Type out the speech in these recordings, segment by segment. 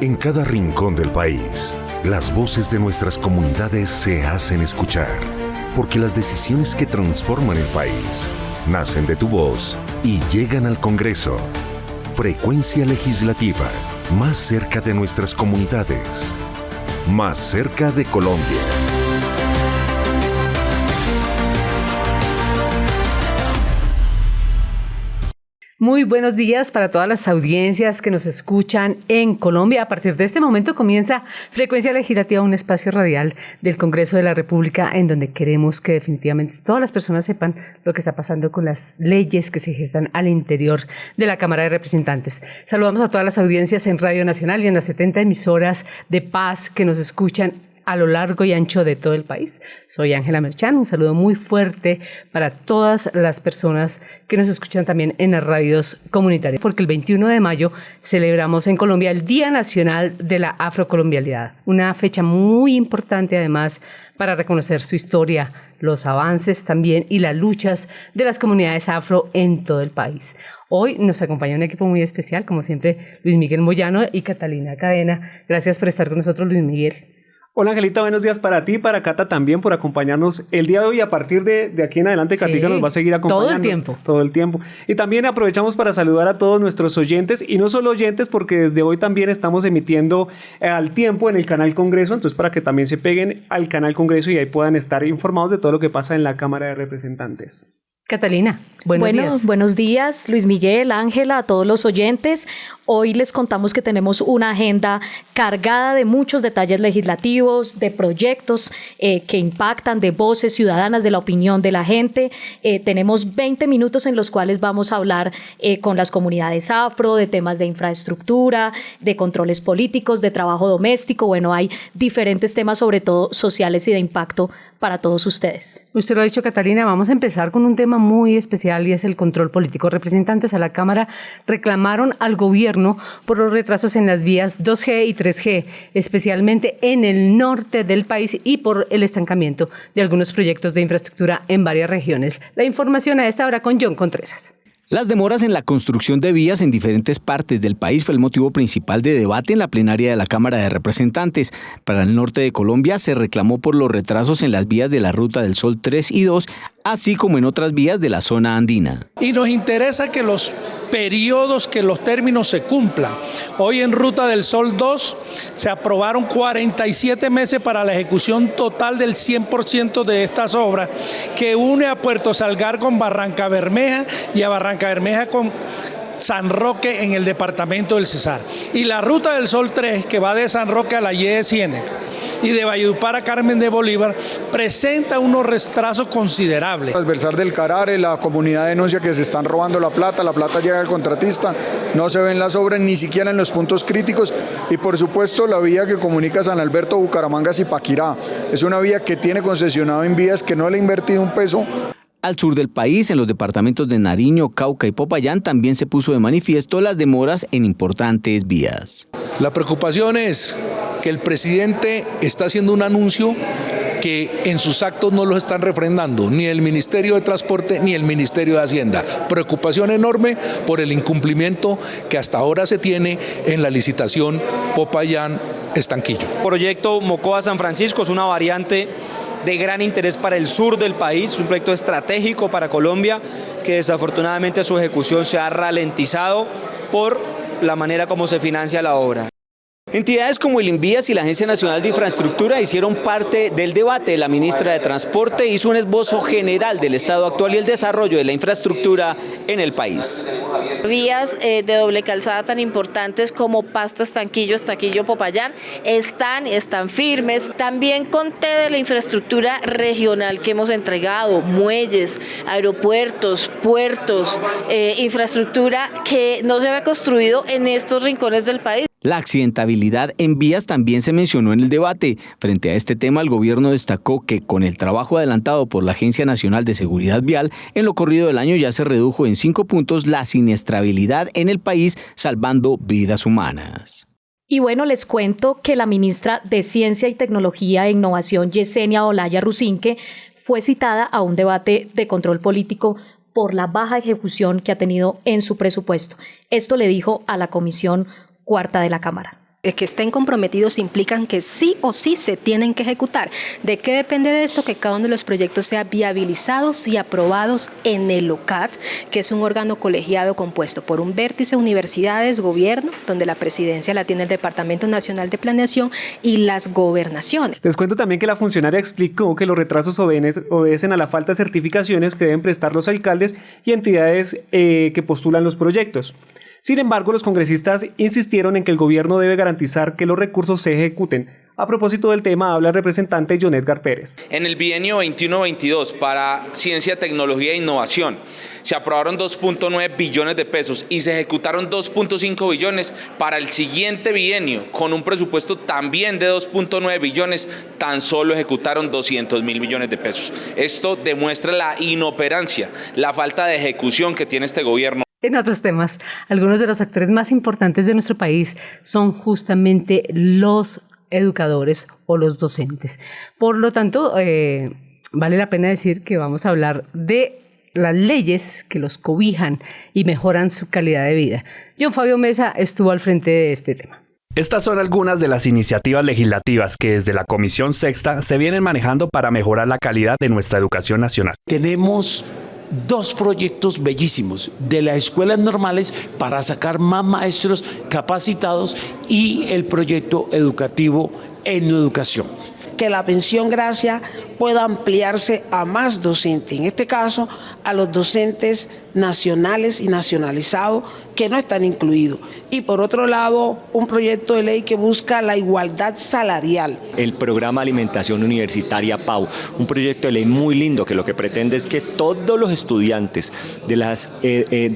En cada rincón del país, las voces de nuestras comunidades se hacen escuchar, porque las decisiones que transforman el país nacen de tu voz y llegan al Congreso. Frecuencia Legislativa, más cerca de nuestras comunidades, más cerca de Colombia. Muy buenos días para todas las audiencias que nos escuchan en Colombia. A partir de este momento comienza Frecuencia Legislativa, un espacio radial del Congreso de la República en donde queremos que definitivamente todas las personas sepan lo que está pasando con las leyes que se gestan al interior de la Cámara de Representantes. Saludamos a todas las audiencias en Radio Nacional y en las 70 emisoras de paz que nos escuchan a lo largo y ancho de todo el país. Soy Ángela Merchán, un saludo muy fuerte para todas las personas que nos escuchan también en las radios comunitarias, porque el 21 de mayo celebramos en Colombia el Día Nacional de la Afrocolombialidad, una fecha muy importante además para reconocer su historia, los avances también y las luchas de las comunidades afro en todo el país. Hoy nos acompaña un equipo muy especial, como siempre, Luis Miguel Moyano y Catalina Cadena. Gracias por estar con nosotros, Luis Miguel. Hola Angelita, buenos días para ti y para Cata también por acompañarnos el día de hoy. A partir de aquí en adelante, Catica nos va a seguir acompañando. Todo el tiempo. Y también aprovechamos para saludar a todos nuestros oyentes, y no solo oyentes, porque desde hoy también estamos emitiendo al tiempo en el canal Congreso, entonces para que también se peguen al canal Congreso y ahí puedan estar informados de todo lo que pasa en la Cámara de Representantes. Catalina, buenos días. Buenos días, Luis Miguel, Ángela, a todos los oyentes. Hoy les contamos que tenemos una agenda cargada de muchos detalles legislativos, de proyectos que impactan, de voces ciudadanas, de la opinión de la gente. Tenemos 20 minutos en los cuales vamos a hablar con las comunidades afro, de temas de infraestructura, de controles políticos, de trabajo doméstico. Bueno, hay diferentes temas, sobre todo sociales y de impacto para todos ustedes. Usted lo ha dicho, Catalina, vamos a empezar con un tema muy especial y es el control político. Representantes a la Cámara reclamaron al gobierno por los retrasos en las vías 2G y 3G, especialmente en el norte del país, y por el estancamiento de algunos proyectos de infraestructura en varias regiones. La información a esta hora con John Contreras. Las demoras en la construcción de vías en diferentes partes del país fue el motivo principal de debate en la plenaria de la Cámara de Representantes. Para el norte de Colombia se reclamó por los retrasos en las vías de la Ruta del Sol 3 y 2, así como en otras vías de la zona andina. Y nos interesa que los periodos, que los términos se cumplan. Hoy en Ruta del Sol 2 se aprobaron 47 meses para la ejecución total del 100% de estas obras, que une a Puerto Salgar con Barranca Bermeja y a Barranca Bermeja con San Roque en el departamento del Cesar. Y la Ruta del Sol 3, que va de San Roque a la Y de Ciénega y de Valledupar a Carmen de Bolívar, presenta unos retrasos considerables. Transversal del Carare, la comunidad denuncia que se están robando la plata llega al contratista, no se ven las obras ni siquiera en los puntos críticos, y por supuesto la vía que comunica San Alberto, Bucaramanga, Zipaquirá, es una vía que tiene concesionado en vías que no le ha invertido un peso. Al sur del país, en los departamentos de Nariño, Cauca y Popayán, también se puso de manifiesto las demoras en importantes vías. La preocupación es que el presidente está haciendo un anuncio que en sus actos no los están refrendando ni el Ministerio de Transporte ni el Ministerio de Hacienda. Preocupación enorme por el incumplimiento que hasta ahora se tiene en la licitación Popayán-Estanquillo. Proyecto Mocoa-San Francisco es una variante de gran interés para el sur del país, un proyecto estratégico para Colombia que desafortunadamente su ejecución se ha ralentizado por la manera como se financia la obra. Entidades como el INVIAS y la Agencia Nacional de Infraestructura hicieron parte del debate. La ministra de Transporte hizo un esbozo general del estado actual y el desarrollo de la infraestructura en el país. Vías de doble calzada tan importantes como Pasto, Estanquillo, Popayán están firmes. También conté de la infraestructura regional que hemos entregado, muelles, aeropuertos, puertos, infraestructura que no se había construido en estos rincones del país. La accidentabilidad en vías también se mencionó en el debate. Frente a este tema, el gobierno destacó que con el trabajo adelantado por la Agencia Nacional de Seguridad Vial, en lo corrido del año ya se redujo en 5 puntos la siniestrabilidad en el país, salvando vidas humanas. Y bueno, les cuento que la ministra de Ciencia y Tecnología e Innovación, Yesenia Olaya Rusinque, fue citada a un debate de control político por la baja ejecución que ha tenido en su presupuesto. Esto le dijo a la Comisión Cuarta de la Cámara. Que estén comprometidos implican que sí o sí se tienen que ejecutar. ¿De qué depende de esto? Que cada uno de los proyectos sea viabilizados y aprobados en el OCAT, que es un órgano colegiado compuesto por un vértice universidades, gobierno, donde la presidencia la tiene el Departamento Nacional de Planeación, y las gobernaciones. Les cuento también que la funcionaria explicó que los retrasos obedecen a la falta de certificaciones que deben prestar los alcaldes y entidades que postulan los proyectos. Sin embargo, los congresistas insistieron en que el gobierno debe garantizar que los recursos se ejecuten. A propósito del tema, habla el representante John Edgar Pérez. En el bienio 21-22 para Ciencia, Tecnología e Innovación se aprobaron 2.9 billones de pesos y se ejecutaron 2.5 billones. Para el siguiente bienio, con un presupuesto también de 2.9 billones, tan solo ejecutaron 200.000 millones de pesos. Esto demuestra la inoperancia, la falta de ejecución que tiene este gobierno. En otros temas, algunos de los actores más importantes de nuestro país son justamente los educadores o los docentes. Por lo tanto, vale la pena decir que vamos a hablar de las leyes que los cobijan y mejoran su calidad de vida. John Fabio Mesa estuvo al frente de este tema. Estas son algunas de las iniciativas legislativas que desde la Comisión Sexta se vienen manejando para mejorar la calidad de nuestra educación nacional. Tenemos 2 proyectos bellísimos de las escuelas normales para sacar más maestros capacitados y el proyecto educativo en educación. Que la pensión gracia pueda ampliarse a más docentes, en este caso a los docentes nacionales y nacionalizados que no están incluidos. Y por otro lado, un proyecto de ley que busca la igualdad salarial. El programa Alimentación Universitaria PAU, un proyecto de ley muy lindo que lo que pretende es que todos los estudiantes de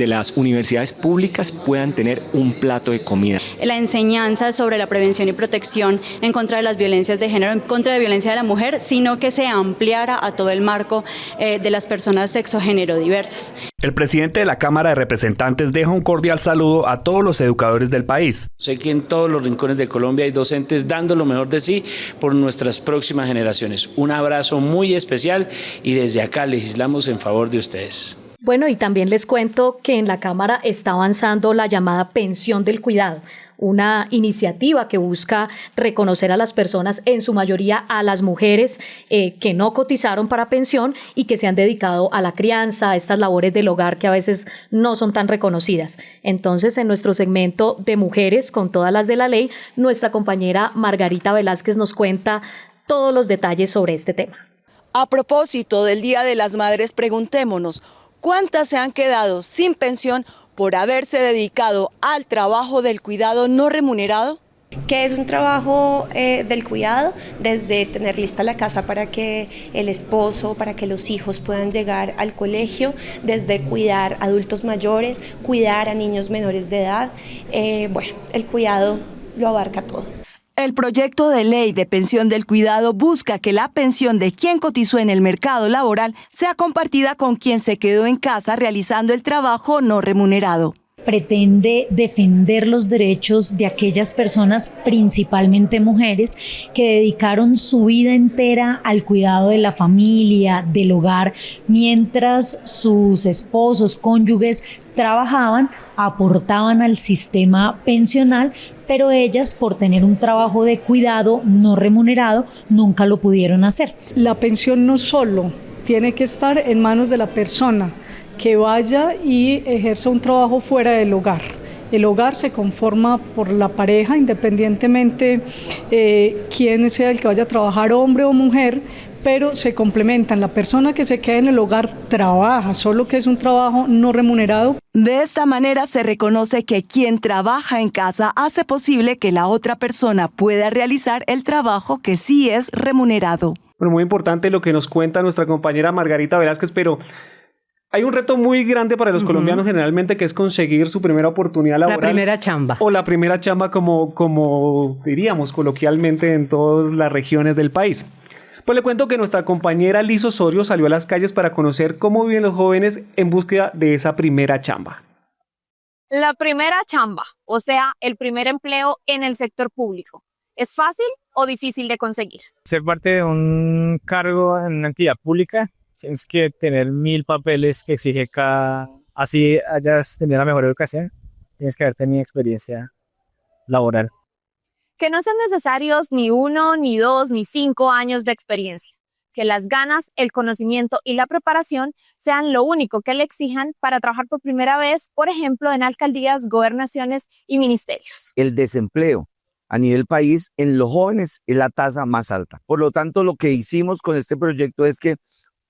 las universidades públicas puedan tener un plato de comida. La enseñanza sobre la prevención y protección en contra de las violencias de género, en contra de violencia de la mujer, sino que se ampliara a todo el marco de las personas sexogénero diversas. El presidente de la Cámara de Representantes deja un cordial saludo a todos los educadores del país. Sé que en todos los rincones de Colombia hay docentes dando lo mejor de sí por nuestras próximas generaciones. Un abrazo muy especial y desde acá legislamos en favor de ustedes. Bueno, y también les cuento que en la Cámara está avanzando la llamada pensión del cuidado, una iniciativa que busca reconocer a las personas, en su mayoría a las mujeres que no cotizaron para pensión y que se han dedicado a la crianza, a estas labores del hogar que a veces no son tan reconocidas. Entonces, en nuestro segmento de mujeres con todas las de la ley, nuestra compañera Margarita Velázquez nos cuenta todos los detalles sobre este tema. A propósito del Día de las Madres, preguntémonos, ¿cuántas se han quedado sin pensión por haberse dedicado al trabajo del cuidado no remunerado? ¿Qué es un trabajo del cuidado? Desde tener lista la casa para que el esposo, para que los hijos puedan llegar al colegio, desde cuidar adultos mayores, cuidar a niños menores de edad. El cuidado lo abarca todo. El proyecto de ley de pensión del cuidado busca que la pensión de quien cotizó en el mercado laboral sea compartida con quien se quedó en casa realizando el trabajo no remunerado. Pretende defender los derechos de aquellas personas, principalmente mujeres, que dedicaron su vida entera al cuidado de la familia, del hogar, mientras sus esposos, cónyuges trabajaban, aportaban al sistema pensional, pero ellas, por tener un trabajo de cuidado no remunerado, nunca lo pudieron hacer. La pensión no solo tiene que estar en manos de la persona que vaya y ejerza un trabajo fuera del hogar. El hogar se conforma por la pareja, independientemente quién sea el que vaya a trabajar, hombre o mujer, pero se complementan. La persona que se queda en el hogar trabaja, solo que es un trabajo no remunerado. De esta manera se reconoce que quien trabaja en casa hace posible que la otra persona pueda realizar el trabajo que sí es remunerado. Bueno, muy importante lo que nos cuenta nuestra compañera Margarita Velázquez, pero hay un reto muy grande para los colombianos generalmente, que es conseguir su primera oportunidad laboral. La primera chamba. O la primera chamba, como diríamos coloquialmente en todas las regiones del país. Pues le cuento que nuestra compañera Liz Osorio salió a las calles para conocer cómo viven los jóvenes en búsqueda de esa primera chamba. La primera chamba, o sea, el primer empleo en el sector público, ¿es fácil o difícil de conseguir? Ser parte de un cargo en una entidad pública, tienes que tener 1000 papeles que exige así hayas tenido la mejor educación, tienes que haber tenido experiencia laboral. Que no sean necesarios ni 1, ni 2, ni 5 años de experiencia. Que las ganas, el conocimiento y la preparación sean lo único que le exijan para trabajar por primera vez, por ejemplo, en alcaldías, gobernaciones y ministerios. El desempleo a nivel país en los jóvenes es la tasa más alta. Por lo tanto, lo que hicimos con este proyecto es que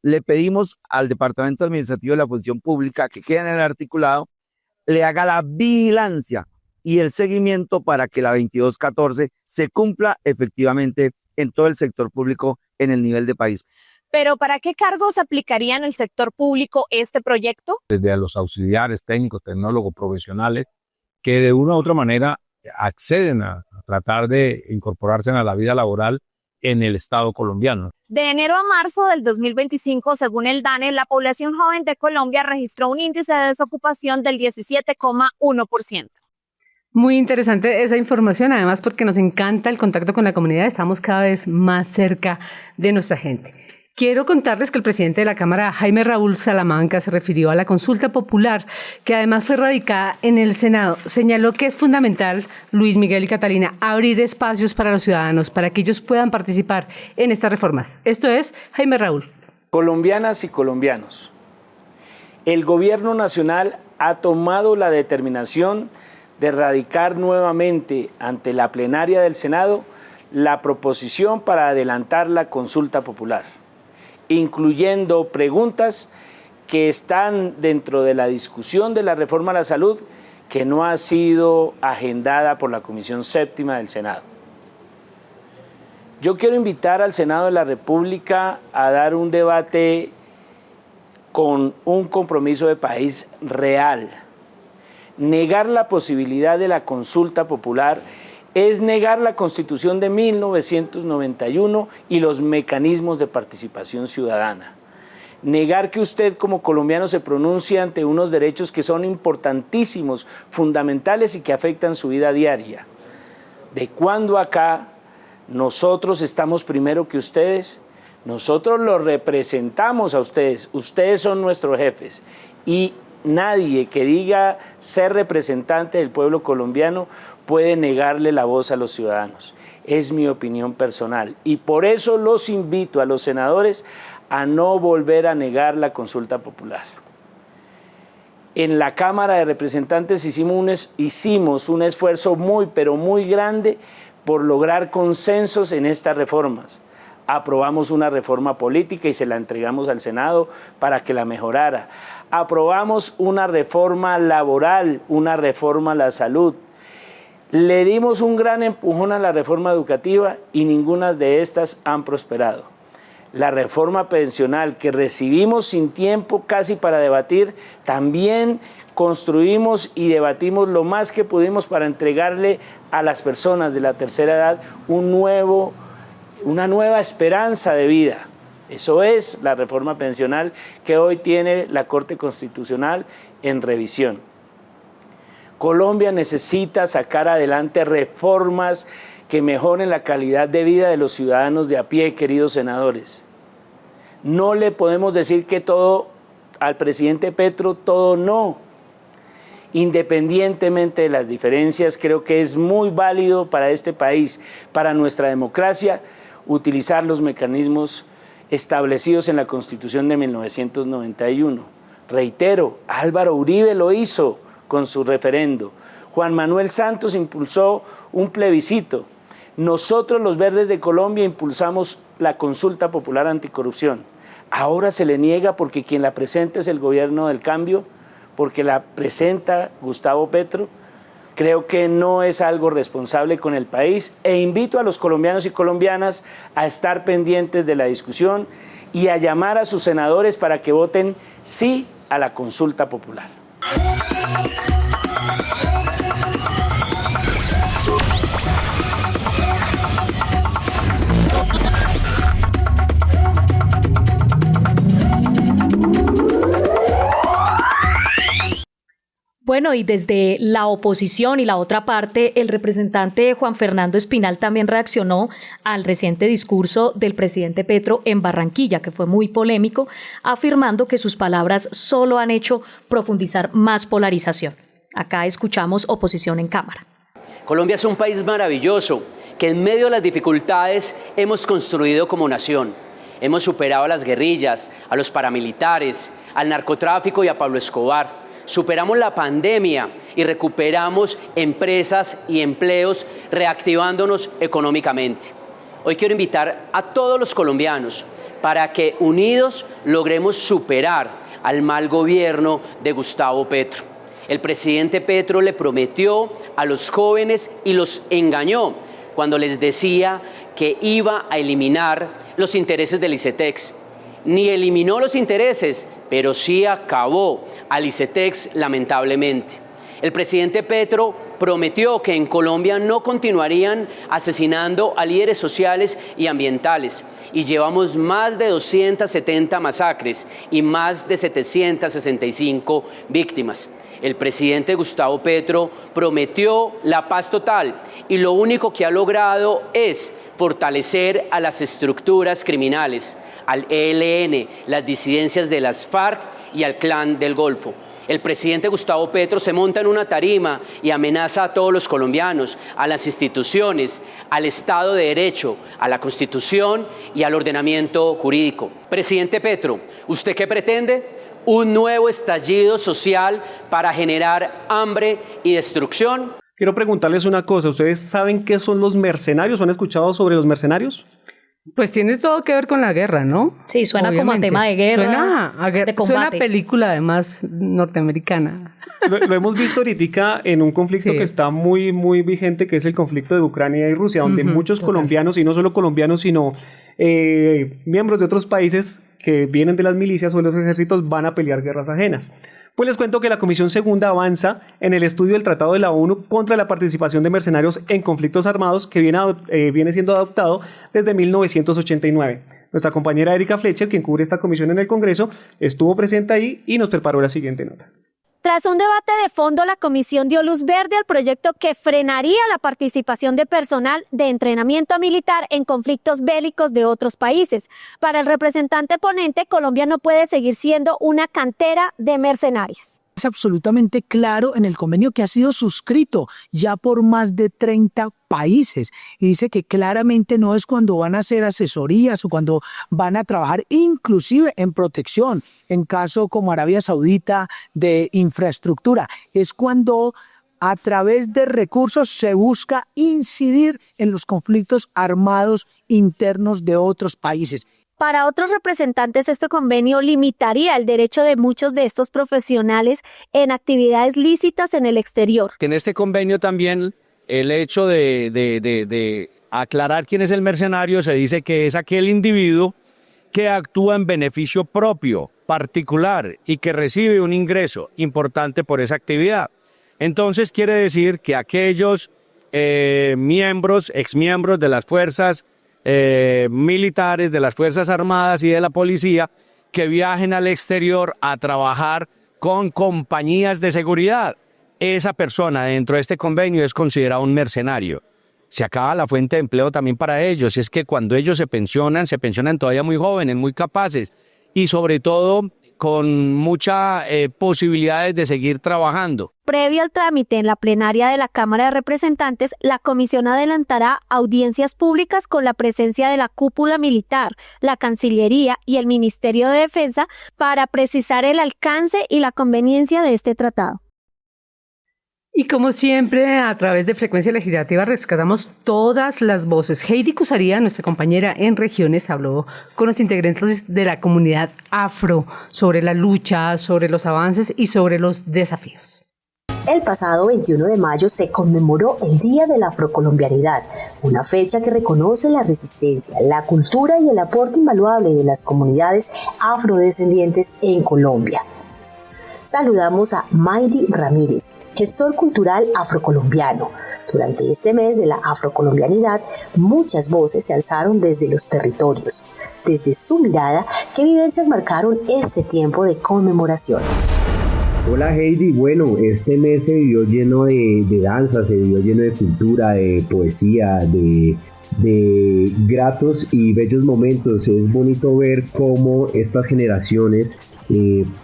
le pedimos al Departamento Administrativo de la Función Pública, que queda en el articulado, le haga la vigilancia y el seguimiento para que la 2214 se cumpla efectivamente en todo el sector público en el nivel de país. Pero ¿para qué cargos aplicaría en el sector público este proyecto? Desde a los auxiliares, técnicos, tecnólogos, profesionales, que de una u otra manera acceden a tratar de incorporarse a la vida laboral en el Estado colombiano. De enero a marzo del 2025, según el DANE, la población joven de Colombia registró un índice de desocupación del 17,1%. Muy interesante esa información, además porque nos encanta el contacto con la comunidad, estamos cada vez más cerca de nuestra gente. Quiero contarles que el presidente de la Cámara, Jaime Raúl Salamanca, se refirió a la consulta popular, que además fue radicada en el Senado. Señaló que es fundamental, Luis Miguel y Catalina, abrir espacios para los ciudadanos, para que ellos puedan participar en estas reformas. Esto es Jaime Raúl. Colombianas y colombianos, el gobierno nacional ha tomado la determinación de radicar nuevamente ante la plenaria del Senado la proposición para adelantar la consulta popular, incluyendo preguntas que están dentro de la discusión de la reforma a la salud que no ha sido agendada por la Comisión Séptima del Senado. Yo quiero invitar al Senado de la República a dar un debate con un compromiso de país real. Negar la posibilidad de la consulta popular es negar la Constitución de 1991 y los mecanismos de participación ciudadana. Negar que usted como colombiano se pronuncie ante unos derechos que son importantísimos, fundamentales y que afectan su vida diaria. ¿De cuándo acá nosotros estamos primero que ustedes? Nosotros los representamos a ustedes, ustedes son nuestros jefes y nadie que diga ser representante del pueblo colombiano puede negarle la voz a los ciudadanos. Es mi opinión personal y por eso los invito a los senadores a no volver a negar la consulta popular. En la Cámara de Representantes hicimos un esfuerzo pero muy grande por lograr consensos en estas reformas. Aprobamos una reforma política y se la entregamos al Senado para que la mejorara. Aprobamos una reforma laboral, una reforma a la salud. Le dimos un gran empujón a la reforma educativa y ninguna de estas han prosperado. La reforma pensional que recibimos sin tiempo casi para debatir, también construimos y debatimos lo más que pudimos para entregarle a las personas de la tercera edad una nueva esperanza de vida. Eso es la reforma pensional que hoy tiene la Corte Constitucional en revisión. Colombia necesita sacar adelante reformas que mejoren la calidad de vida de los ciudadanos de a pie, queridos senadores. No le podemos decir que todo al presidente Petro, todo no. Independientemente de las diferencias, creo que es muy válido para este país, para nuestra democracia, utilizar los mecanismos establecidos en la Constitución de 1991. Reitero, Álvaro Uribe lo hizo con su referendo. Juan Manuel Santos impulsó un plebiscito. Nosotros, los Verdes de Colombia, impulsamos la consulta popular anticorrupción. Ahora se le niega porque quien la presenta es el gobierno del cambio, porque la presenta Gustavo Petro. Creo que no es algo responsable con el país e invito a los colombianos y colombianas a estar pendientes de la discusión y a llamar a sus senadores para que voten sí a la consulta popular. Bueno, y desde la oposición y la otra parte, el representante Juan Fernando Espinal también reaccionó al reciente discurso del presidente Petro en Barranquilla, que fue muy polémico, afirmando que sus palabras solo han hecho profundizar más polarización. Acá escuchamos oposición en cámara. Colombia es un país maravilloso que en medio de las dificultades hemos construido como nación. Hemos superado a las guerrillas, a los paramilitares, al narcotráfico y a Pablo Escobar. Superamos la pandemia y recuperamos empresas y empleos, reactivándonos económicamente. Hoy quiero invitar a todos los colombianos para que unidos logremos superar al mal gobierno de Gustavo Petro. El presidente Petro le prometió a los jóvenes y los engañó cuando les decía que iba a eliminar los intereses del ICETEX. Ni eliminó los intereses, pero sí acabó al ICETEX, lamentablemente. El presidente Petro prometió que en Colombia no continuarían asesinando a líderes sociales y ambientales, y llevamos más de 270 masacres y más de 765 víctimas. El presidente Gustavo Petro prometió la paz total y lo único que ha logrado es fortalecer a las estructuras criminales, al ELN, las disidencias de las FARC y al Clan del Golfo. El presidente Gustavo Petro se monta en una tarima y amenaza a todos los colombianos, a las instituciones, al Estado de Derecho, a la Constitución y al ordenamiento jurídico. Presidente Petro, ¿usted qué pretende? ¿Un nuevo estallido social para generar hambre y destrucción? Quiero preguntarles una cosa. ¿Ustedes saben qué son los mercenarios? ¿Han escuchado sobre los mercenarios? Pues tiene todo que ver con la guerra, ¿no? Sí, suena como a tema de guerra, de combate. Suena a película, además, norteamericana. Lo hemos visto ahorita en un conflicto que está muy, muy vigente, que es el conflicto de Ucrania y Rusia, donde muchos colombianos, y no solo colombianos, sino miembros de otros países que vienen de las milicias o de los ejércitos van a pelear guerras ajenas. Pues les cuento que la Comisión Segunda avanza en el estudio del Tratado de la ONU contra la participación de mercenarios en conflictos armados que viene siendo adoptado desde 1989. Nuestra compañera Erika Fletcher, quien cubre esta comisión en el Congreso, estuvo presente ahí y nos preparó la siguiente nota. Tras un debate de fondo, la comisión dio luz verde al proyecto que frenaría la participación de personal de entrenamiento militar en conflictos bélicos de otros países. Para el representante ponente, Colombia no puede seguir siendo una cantera de mercenarios. Es absolutamente claro en el convenio que ha sido suscrito ya por más de 30 países y dice que claramente no es cuando van a hacer asesorías o cuando van a trabajar inclusive en protección, en caso como Arabia Saudita de infraestructura, es cuando a través de recursos se busca incidir en los conflictos armados internos de otros países. Para otros representantes, este convenio limitaría el derecho de muchos de estos profesionales en actividades lícitas en el exterior. En este convenio también el hecho de aclarar quién es el mercenario, se dice que es aquel individuo que actúa en beneficio propio, particular y que recibe un ingreso importante por esa actividad. Entonces quiere decir que aquellos exmiembros de las fuerzas militares, de las Fuerzas Armadas y de la Policía que viajen al exterior a trabajar con compañías de seguridad. Esa persona dentro de este convenio es considerada un mercenario. Se acaba la fuente de empleo también para ellos. Es que cuando ellos se pensionan todavía muy jóvenes, muy capaces y sobre todo con muchas posibilidades de seguir trabajando. Previo al trámite en la plenaria de la Cámara de Representantes, la comisión adelantará audiencias públicas con la presencia de la cúpula militar, la Cancillería y el Ministerio de Defensa para precisar el alcance y la conveniencia de este tratado. Y como siempre, a través de Frecuencia Legislativa rescatamos todas las voces. Heidi Cusaría, nuestra compañera en regiones, habló con los integrantes de la comunidad afro sobre la lucha, sobre los avances y sobre los desafíos. El pasado 21 de mayo se conmemoró el Día de la Afrocolombianidad, una fecha que reconoce la resistencia, la cultura y el aporte invaluable de las comunidades afrodescendientes en Colombia. Saludamos a Maydi Ramírez, gestor cultural afrocolombiano. Durante este mes de la afrocolombianidad, muchas voces se alzaron desde los territorios. Desde su mirada, ¿qué vivencias marcaron este tiempo de conmemoración? Hola Heidi, bueno, este mes se vivió lleno de danza, se vivió lleno de cultura, de poesía, de de gratos y bellos momentos. Es bonito ver cómo estas generaciones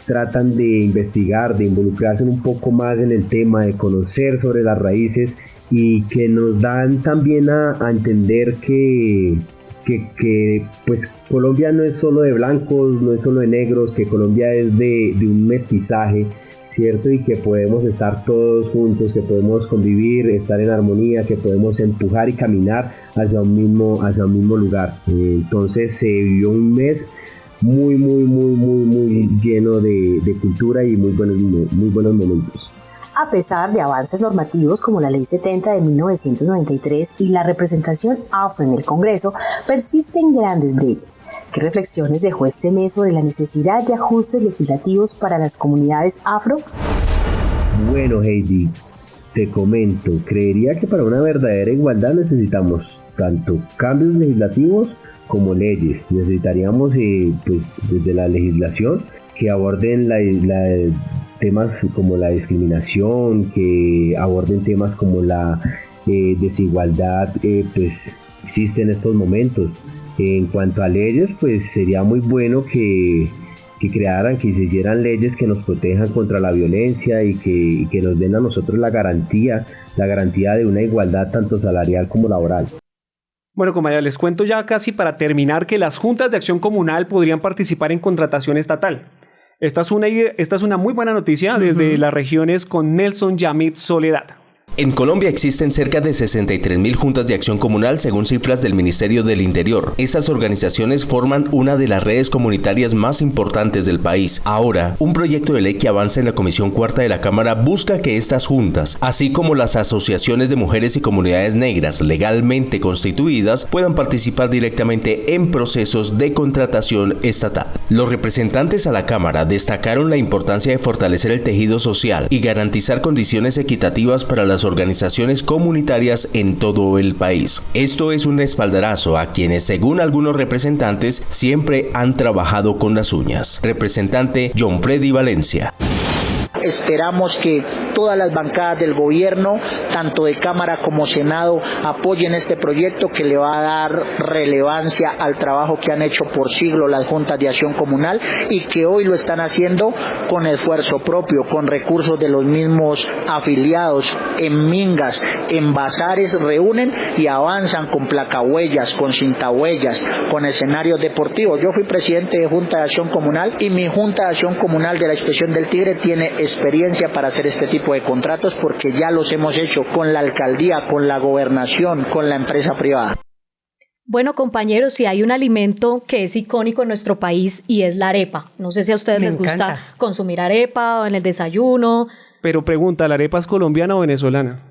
tratan de investigar, de involucrarse un poco más en el tema, de conocer sobre las raíces y que nos dan también a entender que pues Colombia no es solo de blancos, no es solo de negros, que Colombia es de un mestizaje, ¿cierto? Y que podemos estar todos juntos, que podemos convivir, estar en armonía, que podemos empujar y caminar hacia un mismo lugar. Entonces se vivió un mes muy lleno de cultura y muy buenos momentos. A pesar de avances normativos como la Ley 70 de 1993 y la representación afro en el Congreso, persisten grandes brechas. ¿Qué reflexiones dejó este mes sobre la necesidad de ajustes legislativos para las comunidades afro? Bueno, Heidi, te comento, creería que para una verdadera igualdad necesitamos tanto cambios legislativos como leyes. Necesitaríamos pues desde la legislación que aborden temas como la discriminación, que aborden temas como la desigualdad pues existe en estos momentos. En cuanto a leyes, pues sería muy bueno que se hicieran leyes que nos protejan contra la violencia y que nos den a nosotros la garantía de una igualdad tanto salarial como laboral. Bueno, compañeros, les cuento ya casi para terminar que las juntas de acción comunal podrían participar en contratación estatal. Esta es una muy buena noticia desde las regiones con Nelson Yamit Soledad. En Colombia existen cerca de 63.000 juntas de acción comunal según cifras del Ministerio del Interior. Estas organizaciones forman una de las redes comunitarias más importantes del país. Ahora, un proyecto de ley que avanza en la Comisión Cuarta de la Cámara busca que estas juntas, así como las asociaciones de mujeres y comunidades negras legalmente constituidas, puedan participar directamente en procesos de contratación estatal. Los representantes a la Cámara destacaron la importancia de fortalecer el tejido social y garantizar condiciones equitativas para las organizaciones comunitarias en todo el país. Esto es un espaldarazo a quienes, según algunos representantes, siempre han trabajado con las uñas. Representante John Freddy Valencia. Esperamos que todas las bancadas del gobierno, tanto de Cámara como Senado, apoyen este proyecto que le va a dar relevancia al trabajo que han hecho por siglos las juntas de acción comunal y que hoy lo están haciendo con esfuerzo propio, con recursos de los mismos afiliados, en mingas, en bazares, reúnen y avanzan con placahuellas, con cintahuellas, con escenarios deportivos. Yo fui presidente de Junta de Acción Comunal y mi Junta de Acción Comunal de la Expresión del Tigre tiene experiencia para hacer este tipo de contratos porque ya los hemos hecho con la alcaldía, con la gobernación, con la empresa privada. Bueno, compañeros, si hay un alimento que es icónico en nuestro país y es la arepa. No sé si a ustedes les gusta consumir arepa o en el desayuno. Pero pregunta, ¿la arepa es colombiana o venezolana?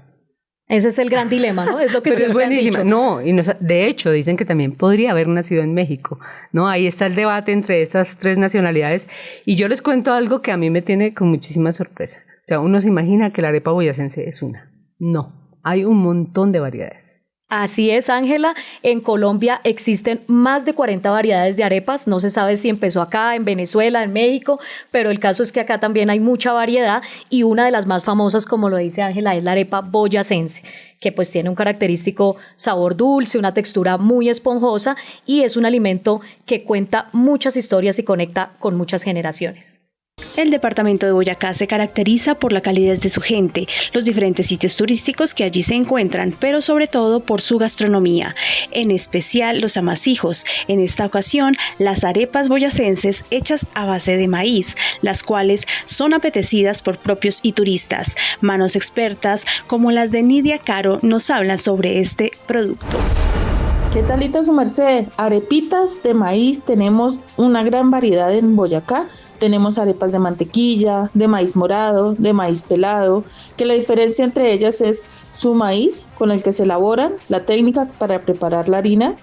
Ese es el gran dilema, ¿no? Es lo que pero es buenísima. No, y de hecho dicen que también podría haber nacido en México, ¿no? Ahí está el debate entre estas tres nacionalidades y yo les cuento algo que a mí me tiene con muchísima sorpresa. O sea, uno se imagina que la arepa boyacense es una. No, hay un montón de variedades. Así es, Ángela. En Colombia existen más de 40 variedades de arepas. No se sabe si empezó acá, en Venezuela, en México, pero el caso es que acá también hay mucha variedad y una de las más famosas, como lo dice Ángela, es la arepa boyacense, que pues tiene un característico sabor dulce, una textura muy esponjosa y es un alimento que cuenta muchas historias y conecta con muchas generaciones. El departamento de Boyacá se caracteriza por la calidez de su gente, los diferentes sitios turísticos que allí se encuentran, pero sobre todo por su gastronomía, en especial los amasijos. En esta ocasión, las arepas boyacenses hechas a base de maíz, las cuales son apetecidas por propios y turistas. Manos expertas como las de Nidia Caro nos hablan sobre este producto. ¿Qué talito su merced? Arepitas de maíz, tenemos una gran variedad en Boyacá. Tenemos arepas de mantequilla, de maíz morado, de maíz pelado, que la diferencia entre ellas es su maíz con el que se elaboran, la técnica para preparar la harina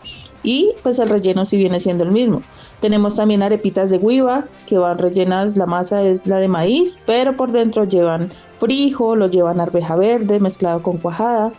y pues el relleno si viene siendo el mismo. Tenemos también arepitas de guiva que van rellenas, la masa es la de maíz, pero por dentro llevan frijol, lo llevan arveja verde mezclado con cuajada.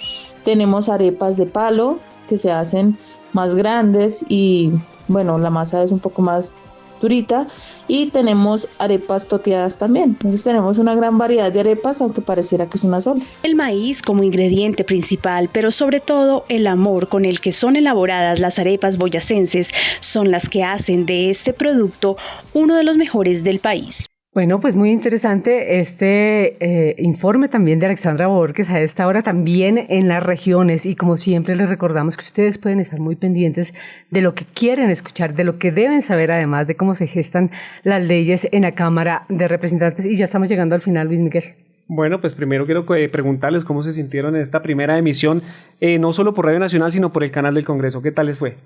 Tenemos arepas de palo que se hacen más grandes y bueno, la masa es un poco más durita, y tenemos arepas toteadas también. Entonces tenemos una gran variedad de arepas, aunque pareciera que es una sola. El maíz como ingrediente principal, pero sobre todo el amor con el que son elaboradas las arepas boyacenses, son las que hacen de este producto uno de los mejores del país. Bueno, pues muy interesante este informe también de Alexandra Borges a esta hora también en las regiones, y como siempre les recordamos que ustedes pueden estar muy pendientes de lo que quieren escuchar, de lo que deben saber, además de cómo se gestan las leyes en la Cámara de Representantes. Y ya estamos llegando al final, Luis Miguel. Bueno, pues primero quiero preguntarles cómo se sintieron en esta primera emisión, no solo por Radio Nacional, sino por el canal del Congreso. ¿Qué tal les fue?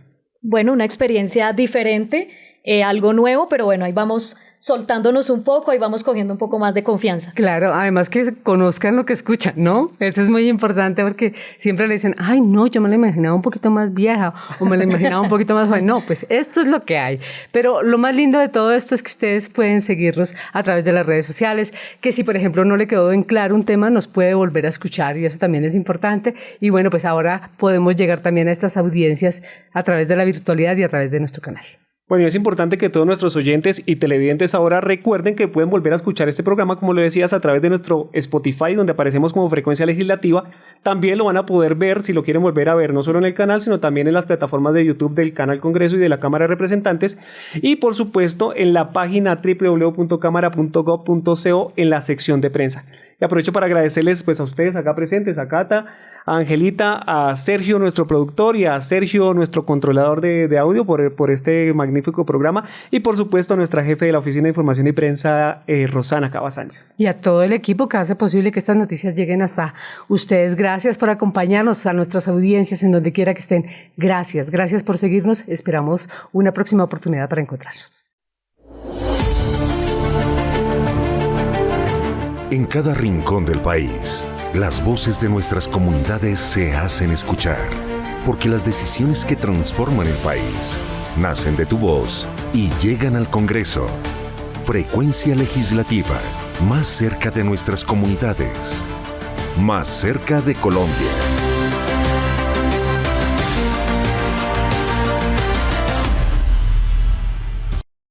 Bueno, una experiencia diferente, algo nuevo, pero bueno, ahí vamos soltándonos un poco, ahí vamos cogiendo un poco más de confianza. Claro, además que conozcan lo que escuchan, ¿no? Eso es muy importante, porque siempre le dicen, ay, no, yo me la imaginaba un poquito más vieja o me la imaginaba un poquito más joven. No, pues esto es lo que hay. Pero lo más lindo de todo esto es que ustedes pueden seguirnos a través de las redes sociales, que si, por ejemplo, no le quedó en claro un tema, nos puede volver a escuchar, y eso también es importante. Y bueno, pues ahora podemos llegar también a estas audiencias a través de la virtualidad y a través de nuestro canal. Bueno, y es importante que todos nuestros oyentes y televidentes ahora recuerden que pueden volver a escuchar este programa, como lo decías, a través de nuestro Spotify, donde aparecemos como Frecuencia Legislativa. También lo van a poder ver, si lo quieren volver a ver, no solo en el canal, sino también en las plataformas de YouTube del Canal Congreso y de la Cámara de Representantes. Y, por supuesto, en la página www.cámara.gov.co en la sección de prensa. Y aprovecho para agradecerles pues a ustedes acá presentes, a Cata, a Angelita, a Sergio, nuestro productor, y a Sergio, nuestro controlador de audio, por este magnífico programa, y por supuesto a nuestra jefe de la Oficina de Información y Prensa, Rosana Cava Sánchez. Y a todo el equipo que hace posible que estas noticias lleguen hasta ustedes. Gracias por acompañarnos, a nuestras audiencias en donde quiera que estén. Gracias por seguirnos. Esperamos una próxima oportunidad para encontrarlos. En cada rincón del país, las voces de nuestras comunidades se hacen escuchar, porque las decisiones que transforman el país nacen de tu voz y llegan al Congreso. Frecuencia Legislativa, más cerca de nuestras comunidades, más cerca de Colombia.